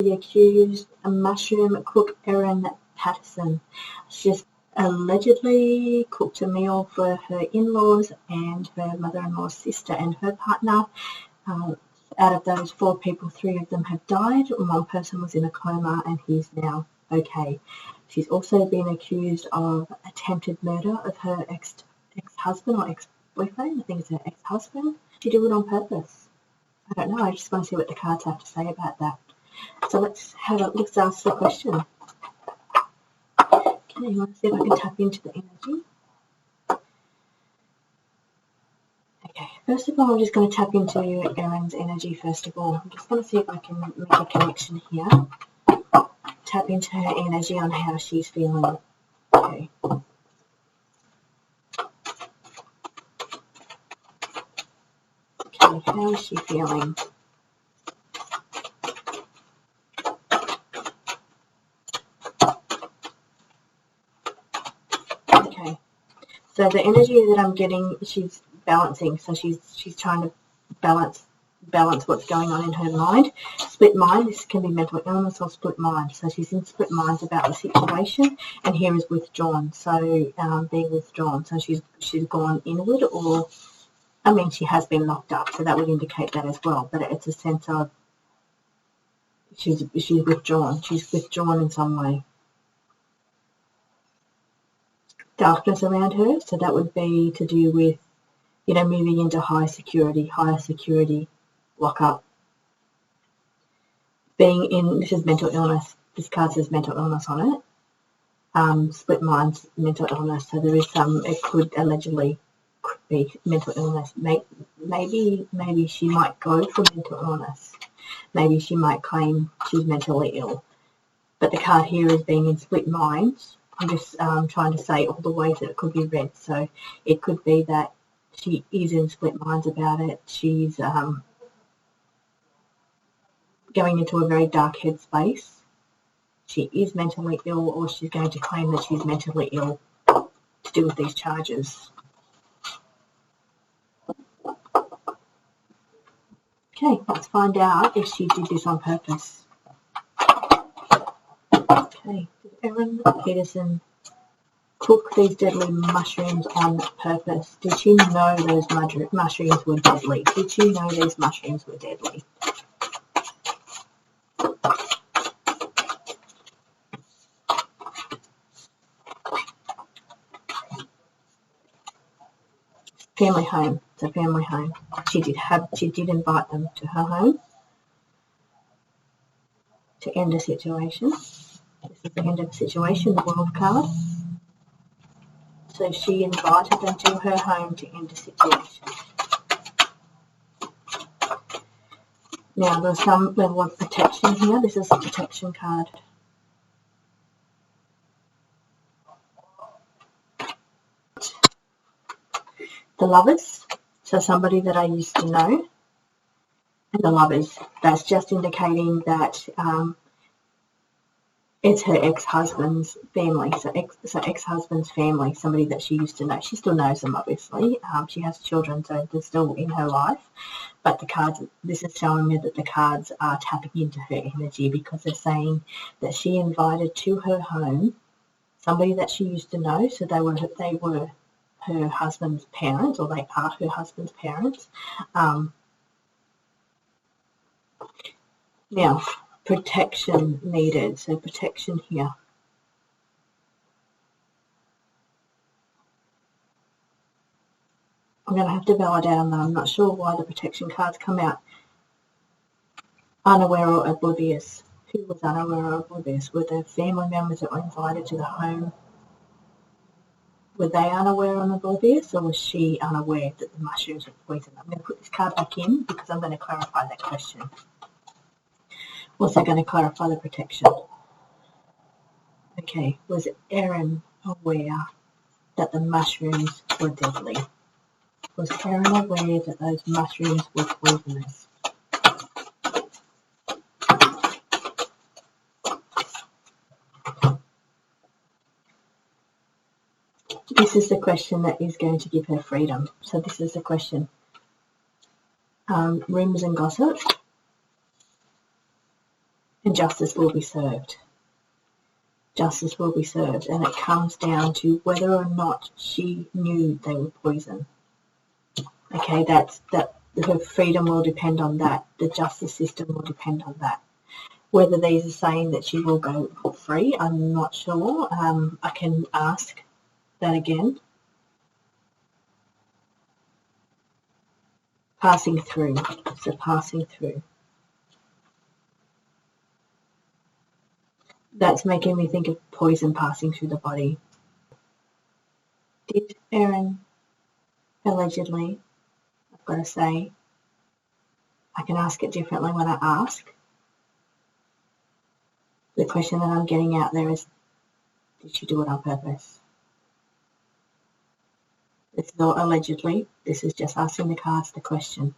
The accused, mushroom cook Erin Patterson. She's allegedly cooked a meal for her in-laws and her mother-in-law's sister and her partner. Out of those 4 people, 3 of them have died. 1 person was in a coma and he's now okay. She's also been accused of attempted murder of her ex-husband or ex-boyfriend. I think it's her ex-husband. She did it on purpose. I don't know. I just want to see what the cards have to say about that. So let's ask the question. Okay, let's see if I can tap into the energy. Okay, first of all, I'm just going to tap into Erin's energy first of all. I'm just going to see if I can make a connection here. Tap into her energy on how she's feeling. Okay. Okay, how is she feeling? Okay. So the energy that I'm getting, she's balancing. So she's trying to balance what's going on in her mind. Split mind, this can be mental illness or split mind. So she's in split minds about the situation, and here is withdrawn. So being withdrawn. So she's gone inward, or I mean she has been locked up. So that would indicate that as well. But it's a sense of she's withdrawn. She's withdrawn in some way. Darkness around her. So that would be to do with, you know, moving into higher security lockup. Being in, this is mental illness. This card says mental illness on it. Split minds, mental illness. So there is it could be mental illness. Maybe she might go for mental illness. Maybe she might claim she's mentally ill. But the card here is being in split minds. I'm just trying to say all the ways that it could be read. So it could be that she is in split minds about it. She's going into a very dark headspace. She is mentally ill, or she's going to claim that she's mentally ill to do with these charges. Okay, let's find out if she did this on purpose. Okay, did Erin Patterson cook these deadly mushrooms on purpose? Did she know those mushrooms were deadly? Did she know these mushrooms were deadly? Family home. It's a family home. She did invite them to her home to end a situation. This is the end of the situation, the World card. So she invited them to her home to end a situation. Now there's some level of protection here. This is a protection card. The Lovers, so somebody that I used to know, and the Lovers, that's just indicating that it's her ex-husband's family, so ex-husband's family, somebody that she used to know. She still knows them, obviously. She has children, so they're still in her life. But the cards, this is showing me that the cards are tapping into her energy, because they're saying that she invited to her home somebody that she used to know, so they were her husband's parents, or they are her husband's parents. Now, protection needed, so protection here. I'm going to have to validate on that. I'm not sure why the protection cards come out. Unaware or oblivious. Who was unaware or oblivious? Were there family members that were invited to the home? Were they unaware or oblivious, or was she unaware that the mushrooms were poison? I'm going to put this card back in because I'm going to clarify that question. Also going to clarify the protection. Okay, was Erin aware that the mushrooms were deadly? Was Erin aware that those mushrooms were poisonous? This is the question that is going to give her freedom. So this is the question. Rumours and gossip. and justice will be served. Justice will be served, and it comes down to whether or not she knew they were poison. Okay, that her freedom will depend on that. The justice system will depend on that. Whether these are saying that she will go free, I'm not sure. I can ask that again. Passing through. So passing through. That's making me think of poison passing through the body. Did Erin allegedly, I've got to say, I can ask it differently when I ask. The question that I'm getting out there is, did she do it on purpose? This is not allegedly. This is just asking the cards the question.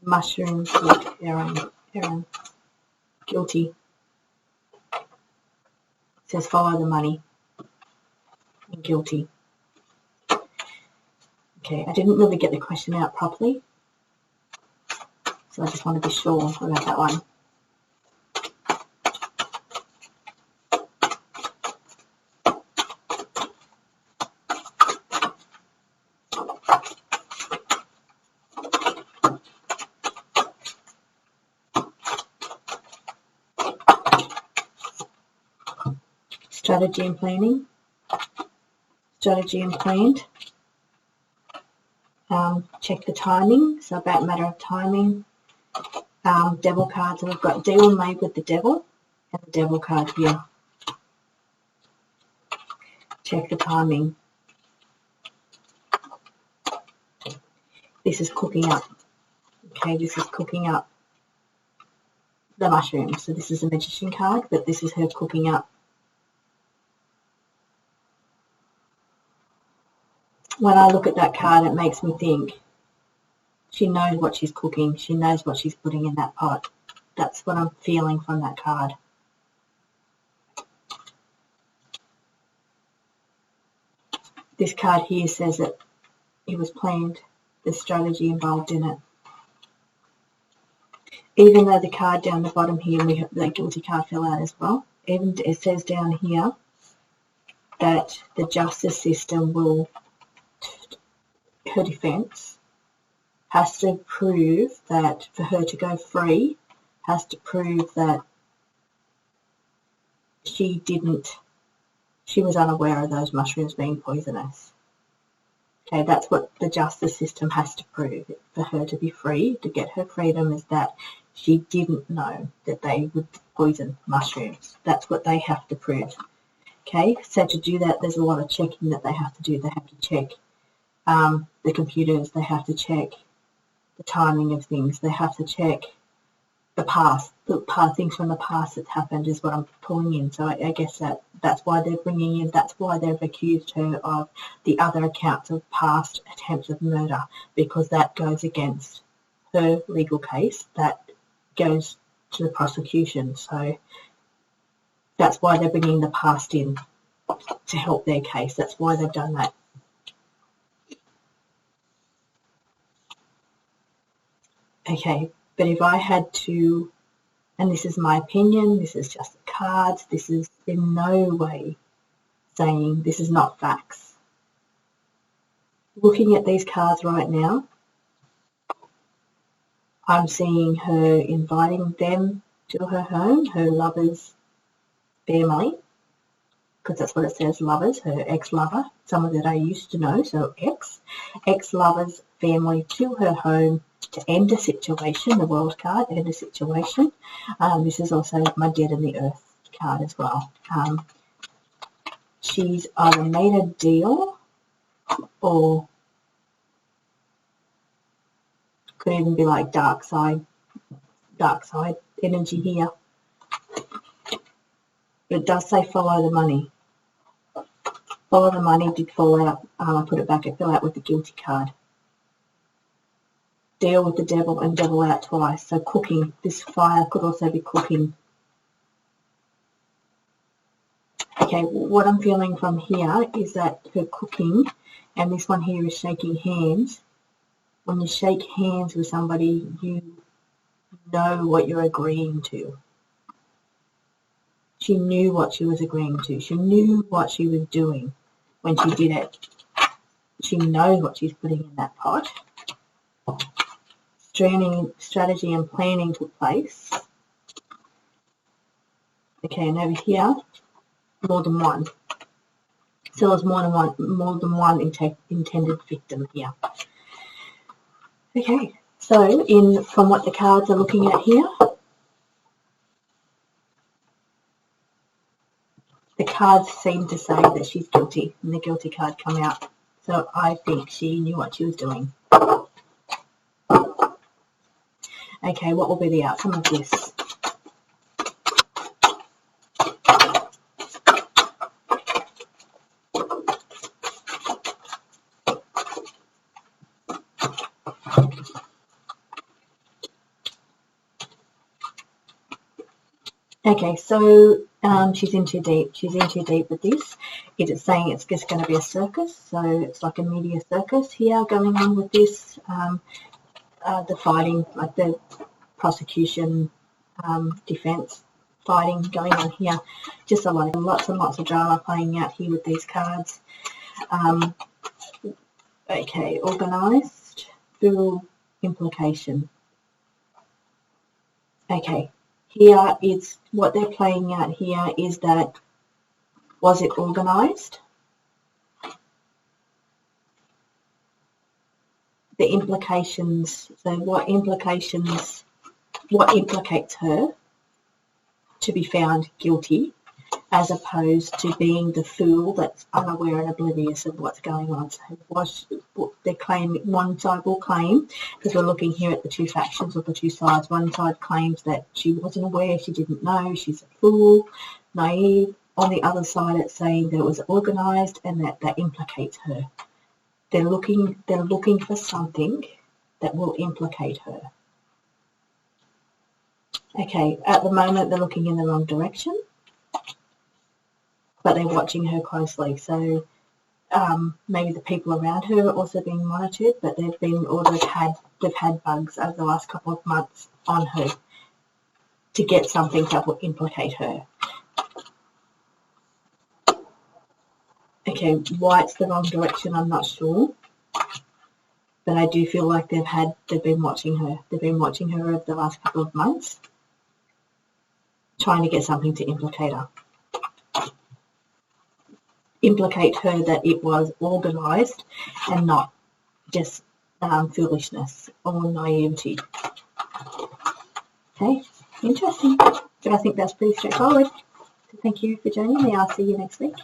Mushrooms with Erin. Guilty. It says follow the money. And guilty. Okay, I didn't really get the question out properly, so I just want to be sure about that one. Strategy and planning. Strategy and planned. Check the timing, so about matter of timing. Devil cards, and we've got deal made with the devil and the devil card here. Check the timing. This is cooking up. Okay, this is cooking up the mushrooms. So this is a magician card, but this is her cooking up. When I look at that card, it makes me think she knows what she's cooking. She knows what she's putting in that pot. That's what I'm feeling from that card. This card here says that it was planned. There's strategy involved in it. Even though the card down the bottom here, the guilty card fell out as well. Even it says down here that the justice system will, her defense has to prove that for her to go free, has to prove that she was unaware of those mushrooms being poisonous. Okay, that's what the justice system has to prove for her to be free, to get her freedom, is that she didn't know that they would poison mushrooms. That's what they have to prove. Okay, so to do that, there's a lot of checking that they have to do. They have to check the computers, they have to check the timing of things, they have to check the past, things from the past that's happened is what I'm pulling in. So I guess that's why they're bringing in, that's why they've accused her of the other accounts of past attempts of murder, because that goes against her legal case, that goes to the prosecution. So that's why they're bringing the past in to help their case. That's why they've done that. Okay, but if I had to, and this is my opinion, this is just the cards, this is in no way saying this is not facts. Looking at these cards right now, I'm seeing her inviting them to her home, her lover's family, because that's what it says, lovers, her ex-lover, someone that I used to know, so ex-lover's family to her home to end a situation, the World card, end a situation. This is also my Dead in the Earth card as well. She's either made a deal or could even be like dark side energy here. But it does say follow the money. Follow the money did fall out. I put it back, it fell out with the guilty card. Deal with the devil and devil out twice. So cooking, this fire could also be cooking. Okay, what I'm feeling from here is that her cooking, and this one here is shaking hands. When you shake hands with somebody, you know what you're agreeing to. She knew what she was agreeing to. She knew what she was doing when she did it. She knows what she's putting in that pot. Strategy and planning took place. Okay, and over here, more than one. So there's more than one intended victim here. Okay, so from what the cards are looking at here, the cards seem to say that she's guilty, and the guilty card come out. So I think she knew what she was doing. Okay, what will be the outcome of this? Okay, so she's in too deep. She's in too deep with this. It is saying it's just going to be a circus, so it's like a media circus here going on with this. The fighting, like the prosecution, defense fighting going on here. Just lots and lots of drama playing out here with these cards. Okay, organised, full implication. Okay. Here it's what they're playing out here is that, was it organised? The implications, so what implicates her to be found guilty, as opposed to being the fool that's unaware and oblivious of what's going on. So they claim, one side will claim, because we're looking here at the two factions or the two sides, one side claims that she wasn't aware, she didn't know, she's a fool, naive. On the other side, it's saying that it was organised and that implicates her. They're looking for something that will implicate her. Okay, at the moment they're looking in the wrong direction, but they're watching her closely. So maybe the people around her are also being monitored, but they've had bugs over the last couple of months on her to get something that will implicate her. Okay, why it's the wrong direction, I'm not sure, but I do feel like they've been watching her. They've been watching her over the last couple of months, trying to get something to implicate her. Implicate her that it was organised and not just foolishness or naivety. Okay, interesting. But I think that's pretty straightforward. So thank you for joining me. I'll see you next week.